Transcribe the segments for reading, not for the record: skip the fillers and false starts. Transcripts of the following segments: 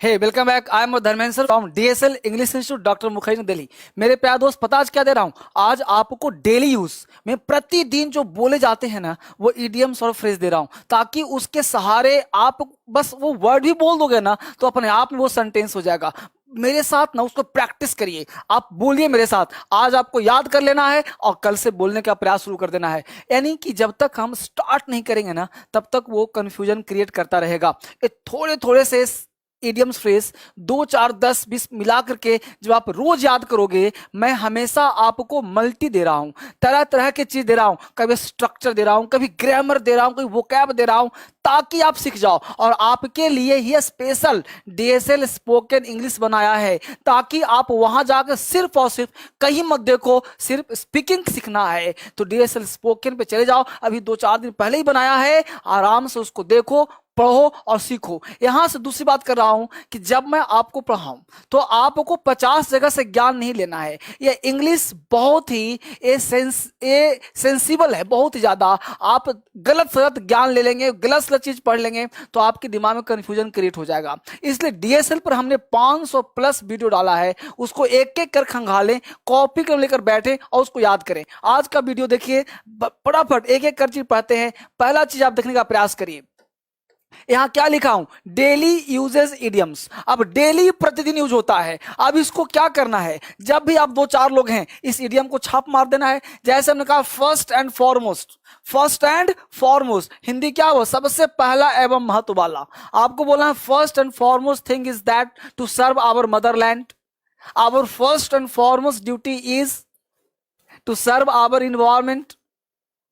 Hey welcome back. I am Dharmendra sir from DSL English institute doctor Mukherjee Delhi. मेरे प्यारे दोस्त, पता आज क्या दे रहा हूं? आज आपको डेली यूज में प्रतिदिन जो बोले जाते हैं ना, वो इडियम्स और फ्रेज दे रहा हूं, ताकि उसके सहारे आप बस वो वर्ड भी बोल दोगे ना तो अपने आप में वो सेंटेंस हो जाएगा। मेरे साथ ना उसको प्रैक्टिस करिए, आप बोलिए मेरे साथ। आज आपको याद कर लेना है और कल से बोलने का प्रयास शुरू कर देना है। यानी कि जब तक हम स्टार्ट नहीं करेंगे ना, तब तक वो कंफ्यूजन क्रिएट करता रहेगा। ये थोड़े थोड़े से इडियम्स फ्रेज 2 4 10 20 मिला करके जब आप रोज याद करोगे, मैं हमेशा आपको मल्टी दे रहा हूं, तरह तरह की चीज दे रहा हूं, कभी स्ट्रक्चर दे रहा हूं, कभी ग्रामर दे रहा हूं, कभी वोकैब दे रहा हूं, ताकि आप सीख जाओ। और आपके लिए ही स्पेशल डीएसएल स्पोकन इंग्लिश बनाया है, ताकि आप वहां जाकर सिर्फ और सिर्फ कहीं मत देखो, सिर्फ स्पीकिंग सीखना है तो डीएसएल स्पोकन पे चले जाओ। अभी 2 4 दिन पहले ही बनाया है, आराम से उसको देखो, पढ़ो और सीखो। यहां से दूसरी बात कर रहा हूं कि जब मैं आपको पढ़ाऊं तो आपको 50 जगह से ज्ञान नहीं लेना है। ये इंग्लिश बहुत ही सेंसिबल है, बहुत ही ज्यादा। आप गलत सलत ज्ञान ले लेंगे, गलत सलत चीज पढ़ लेंगे तो आपके दिमाग में कंफ्यूजन क्रिएट हो जाएगा। इसलिए डीएसएल पर हमने 500 प्लस वीडियो डाला है, उसको एक एक कर खंगालें, कॉपी कर लेकर बैठे और उसको याद करें। आज का वीडियो देखिए, फटाफट एक एक कर चीज पढ़ते हैं। पहला चीज आप देखने का प्रयास करिए, यहां क्या लिखा हूं? Daily uses idioms. अब डेली प्रतिदिन यूज होता है। अब इसको क्या करना है? जब भी आप 2 4 लोग हैं, इस इडियम को छाप मार देना है। जैसे हमने कहा first and foremost, first and foremost Hindi क्या हो? सबसे पहला एवं महत्व वाला। आपको बोलना है first and foremost thing is that to serve our motherland. Our first and foremost duty is to serve our environment.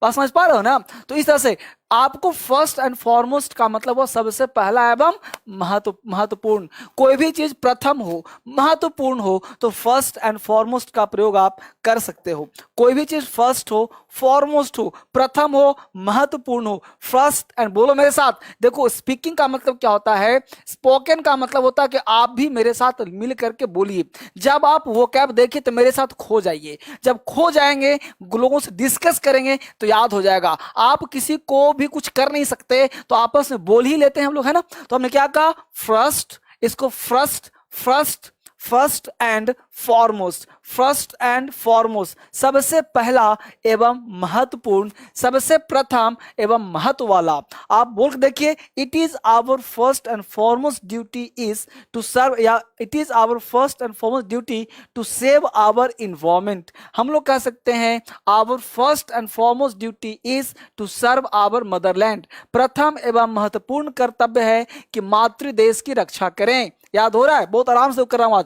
बात समझ पा रहे हो ना? तो इस तरह से आपको फर्स्ट एंड फॉरमोस्ट का मतलब वो सबसे पहला एवं महत्वपूर्ण। कोई भी चीज प्रथम हो, महत्वपूर्ण हो तो फर्स्ट एंड फॉरमोस्ट का प्रयोग आप कर सकते हो। कोई भी चीज फर्स्ट हो, फॉरमोस्ट हो, प्रथम हो, महत्वपूर्ण हो, फर्स्ट एंड। बोलो मेरे साथ। देखो, स्पीकिंग का मतलब क्या होता है? स्पोकन का मतलब होता है कि आप भी मेरे साथ मिल करके बोलिए। जब आप वो कैब देखिए तो मेरे साथ खो जाइए। जब खो जाएंगे, लोगों से डिस्कस करेंगे तो याद हो जाएगा। आप किसी को भी कुछ कर नहीं सकते तो आपस में बोल ही लेते हैं हम लोग, है ना? तो हमने क्या कहा? फर्स्ट, इसको first first first and foremost, first and foremost, सबसे पहला एवं महत्वपूर्ण, सबसे प्रथम एवं महत्व वाला। आप बोल के देखिए, it is our first and foremost duty is to serve, या it is our first and foremost duty to save our environment. हम लोग कह सकते हैं our first and foremost duty is to serve our motherland. प्रथम एवं महत्वपूर्ण कर्तव्य है कि मातृ देश की रक्षा करें। याद हो रहा है? बहुत आराम से कर रहा हूं आज।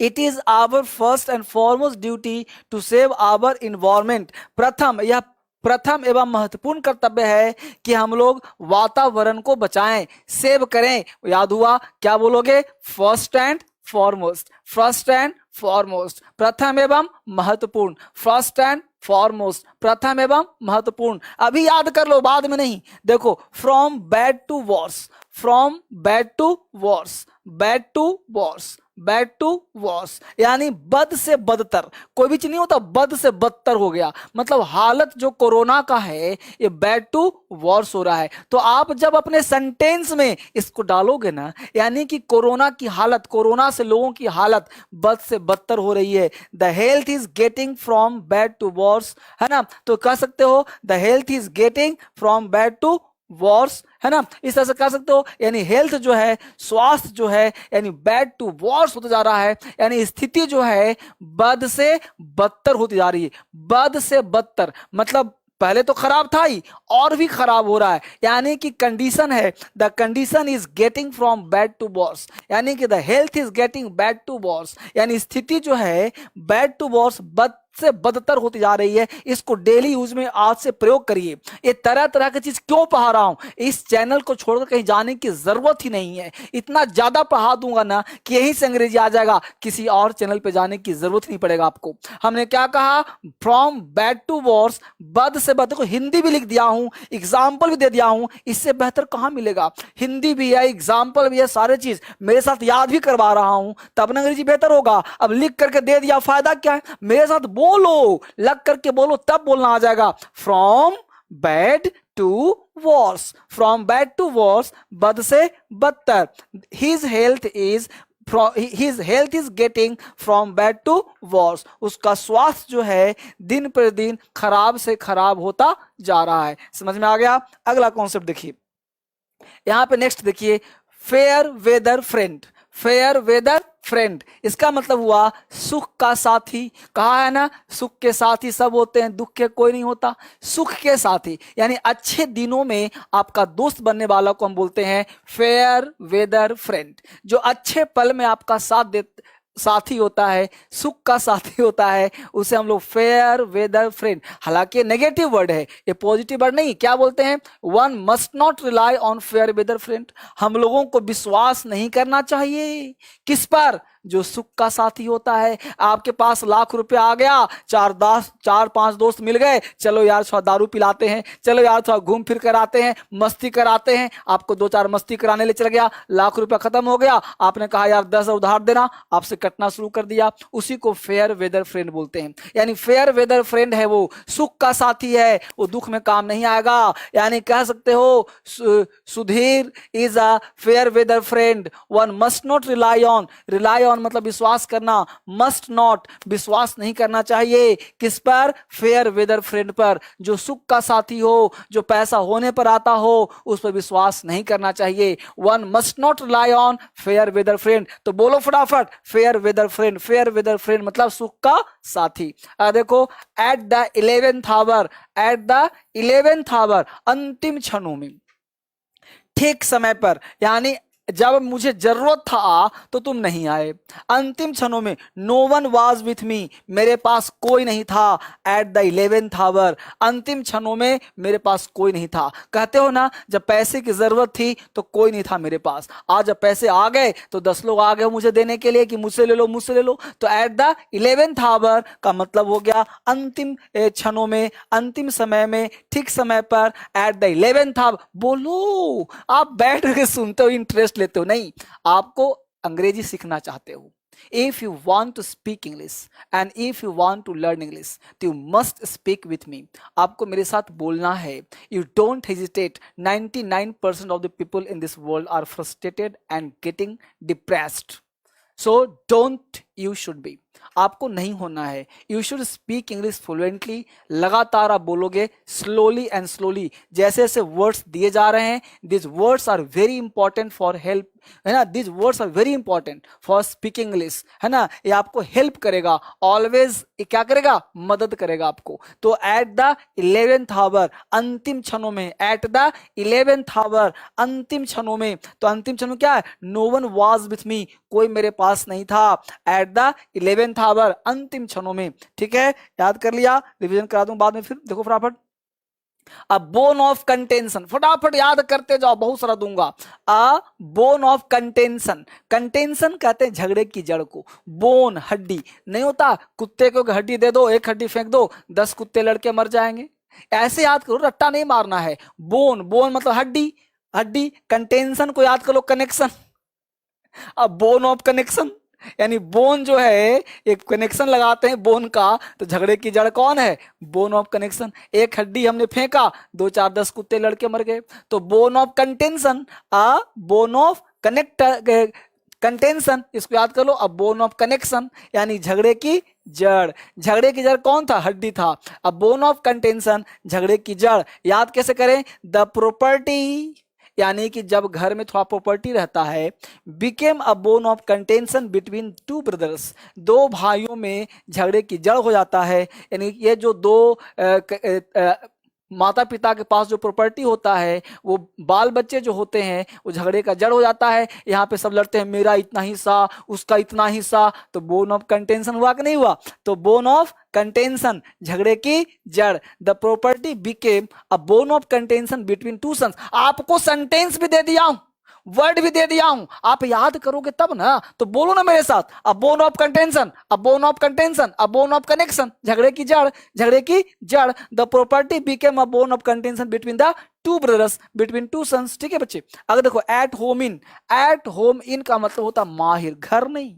It is our first and foremost duty to save our environment. प्रथम, यह प्रथम एवं महत्वपूर्ण कर्तव्य है कि हम लोग वातावरण को बचाएं, सेव करें। याद हुआ? क्या बोलोगे? First and foremost, first and foremost, प्रथम एवं महत्वपूर्ण, फर्स्ट एंड फॉरमोस्ट, प्रथम एवं महत्वपूर्ण। अभी याद कर लो, बाद में नहीं। देखो, from bad to worse, from bad to worse, bad to worse, bad to worse, यानी बद से बदतर। कोई भी चीज नहीं होता बद से बदतर हो गया, मतलब हालत जो कोरोना का है ये बैड टू वर्स हो रहा है। तो आप जब अपने सेंटेंस में इसको डालोगे ना, यानी कि कोरोना की हालत, कोरोना से लोगों की हालत बद से बदतर हो रही है। The health is getting from bad to worse, है ना? तो कह सकते हो the health is getting from bad to worse, है ना? इस तरह से कह सकते हो। यानी हेल्थ जो है, स्वास्थ्य जो है, यानी बैड टू वॉर्स होता जा रहा है, यानी स्थिति जो है बद से बदतर होती जा रही है। बद से बदतर मतलब पहले तो खराब था ही, और भी खराब हो रहा है। यानी कि कंडीशन है, the condition is getting from bad to worse, यानी कि the health is getting bad to worse, यानी स्थिति जो है बैड टू वॉर्स, बद से बदतर होती जा रही है। इसको डेली यूज में आज से प्रयोग करिए। ये तरह तरह की चीज क्यों पढ़ा रहा हूं? इस चैनल को छोड़कर कहीं जाने की जरूरत ही नहीं है। इतना ज्यादा पढ़ा दूंगा ना कि यहीं से अंग्रेजी आ जाएगा, किसी और चैनल पे जाने की जरूरत नहीं पड़ेगा आपको। हमने क्या कहा? फ्रॉम बैड टू वॉर्स, बद से बद। को हिंदी भी लिख दिया हूं, एग्जाम्पल भी दे दिया हूं। इससे बेहतर कहां मिलेगा? हिंदी भी है, एग्जाम्पल भी है, सारे चीज मेरे साथ याद भी करवा रहा हूं, तब ना अंग्रेजी बेहतर होगा। अब लिख करके दे दिया, फायदा क्या है? मेरे साथ बोलो, लग करके बोलो, तब बोलना आ जाएगा। From bad to worse, from bad to worse, बद से बदतर, his health is getting from bad to worse, उसका स्वास्थ्य जो है दिन पर दिन खराब से खराब होता जा रहा है। समझ में आ गया? अगला कॉन्सेप्ट देखिए, यहां पे नेक्स्ट देखिए, fair weather friend. Fair weather friend, इसका मतलब हुआ सुख का साथी। कहा है ना, सुख के साथी सब होते हैं, दुख के कोई नहीं होता। सुख के साथी यानी अच्छे दिनों में आपका दोस्त बनने वाला को हम बोलते हैं फेयर वेदर फ्रेंड। जो अच्छे पल में आपका साथी होता है, सुख का साथी होता है, उसे हम लोग फेयर वेदर फ्रेंड। हालांकि नेगेटिव वर्ड है, ये पॉजिटिव वर्ड नहीं। क्या बोलते हैं? One must not rely on fair weather friend. हम लोगों को विश्वास नहीं करना चाहिए किस पर? जो सुख का साथी होता है। आपके पास लाख रुपया आ गया, चार पांच दोस्त मिल गए, चलो यार थोड़ा दारू पिलाते हैं, चलो यार थोड़ा घूम फिर कर आते हैं, मस्ती कराते हैं। आपको दो चार मस्ती कराने ले चल गया, लाख रुपया खत्म हो गया, आपने कहा यार 10 उधार देना, आपसे कटना शुरू कर दिया। उसी को फेयर वेदर फ्रेंड बोलते हैं। यानी फेयर वेदर फ्रेंड है वो, सुख का साथी है, वो दुख में काम नहीं आएगा। यानी कह सकते हो Sudhir is a fair weather friend, one must not rely on मतलब विश्वास करना, मस्ट नॉट विश्वास नहीं करना चाहिए किस पर? फेयर वेदर फ्रेंड पर। जो सुख का साथी हो, जो पैसा होने पर आता हो, उस पर विश्वास नहीं करना चाहिए। One must not rely on fair weather friend. तो बोलो फटाफट, fair weather friend. Fair weather friend मतलब सुख का साथी। देखो, at the 11th hour, at the 11th hour, अंतिम क्षणों में, ठीक समय पर, यानी जब मुझे जरूरत था तो तुम नहीं आए। अंतिम क्षणों में, no one was with me, मेरे पास कोई नहीं था। एट द 11th आवर, अंतिम क्षणों में मेरे पास कोई नहीं था। कहते हो ना, जब पैसे की जरूरत थी तो कोई नहीं था मेरे पास, आज जब पैसे आ गए तो 10 लोग आ गए मुझे देने के लिए कि मुझसे ले लो, मुझसे ले लो। तो एट द 11th आवर का मतलब हो गया अंतिम क्षणों में, अंतिम समय में, ठीक समय पर, एट द 11th आवर। बोलो, आप बैठ के सुनते हो, इंटरेस्ट लेते हो नहीं, आपको अंग्रेजी सीखना चाहते हो। If you want to speak English and if you want to learn English, you must speak with me. आपको मेरे साथ बोलना है। You don't hesitate. 99% of the people in this world are frustrated and getting depressed. So don't you should be. आपको नहीं होना है। You should speak English fluently. लगातार आप बोलोगे, स्लोली एंड स्लोली, जैसे जैसे वर्ड्स दिए जा रहे हैं। This words are very important for help, है ना, this words are very important for speaking English, है ना। ये आपको हेल्प करेगा, ऑलवेज क्या करेगा? मदद करेगा आपको। तो एट द 11th आवर, अंतिम क्षणों में, एट द 11th आवर, अंतिम क्षणों में। तो अंतिम क्षणों क्या है? No one was with me, कोई मेरे पास नहीं था। एट द 11th आवर, अंतिम क्षणों में। ठीक है, याद कर लिया, रिवीजन करा दूं बाद में। फिर देखो फटाफट, अ बोन ऑफ कंटेंशन, फटाफट याद करते जाओ, बहुत सारा दूंगा। अ बोन ऑफ कंटेंशन, कंटेंशन कहते हैं झगड़े की जड़ को। बोन हड्डी नहीं होता, कुत्ते को हड्डी दे दो, एक हड्डी फेंक दो, 10 कुत्ते लड़के मर जाएंगे। ऐसे याद करो, रट्टा नहीं मारना है। बोन, बोन मतलब हड्डी, हड्डी। कंटेंशन को याद करो, कनेक्शन। अब बोन ऑफ कनेक्शन, यानी बोन जो है, एक कनेक्शन लगाते हैं बोन का, तो झगड़े की जड़ कौन है? Bone of connection. एक हड्डी हमने फेंका, 2 4 10 कुत्ते लड़के मर गए। तो bone of contention, a bone of contention, इसको याद कर लो। अब बोन ऑफ कनेक्शन यानी झगड़े की जड़। झगड़े की जड़ कौन था? हड्डी था। अब बोन ऑफ कंटेंशन, झगड़े की जड़। याद कैसे करें? द प्रॉपर्टी, यानी कि जब घर में थोड़ा प्रॉपर्टी रहता है, became a bone of contention between two brothers, दो भाइयों में झगड़े की जड़ हो जाता है। यानी ये जो दो माता पिता के पास जो प्रॉपर्टी होता है, वो बाल बच्चे जो होते हैं, वो झगड़े का जड़ हो जाता है। यहाँ पे सब लड़ते हैं, मेरा इतना हिस्सा, उसका इतना हिस्सा। तो बोन ऑफ कंटेंशन हुआ कि नहीं हुआ? तो बोन ऑफ कंटेंशन, झगड़े की जड़। The property became a bone of contention between two sons. आपको सेंटेंस भी दे दिया हूं, वर्ड भी दे दिया हूं, आप याद करोगे तब ना। तो बोलो ना मेरे साथ, a bone of contention, a bone of contention, a bone of connection, झगड़े की जड़, झगड़े की जड़। The property became a bone of contention between the two brothers, between two sons. ठीक है बच्चे, अगर देखो, at home in, at home in का मतलब होता माहिर, घर नहीं,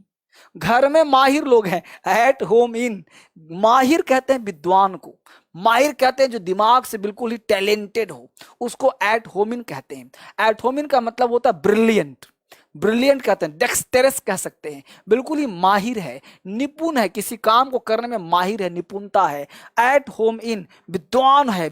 घर में माहिर लोग हैं, एट होम इन। माहिर कहते हैं विद्वान को, माहिर कहते हैं जो दिमाग से बिल्कुल ही टैलेंटेड हो, उसको एट होम इन कहते हैं। एट होम इन का मतलब होता है ब्रिलियंट, ब्रिलियंट कहते हैं, डेक्सटेरस कह सकते हैं, बिल्कुल ही माहिर है, निपुण है, किसी काम को करने में माहिर है, निपुणता है। एट होम इन विद्वान है,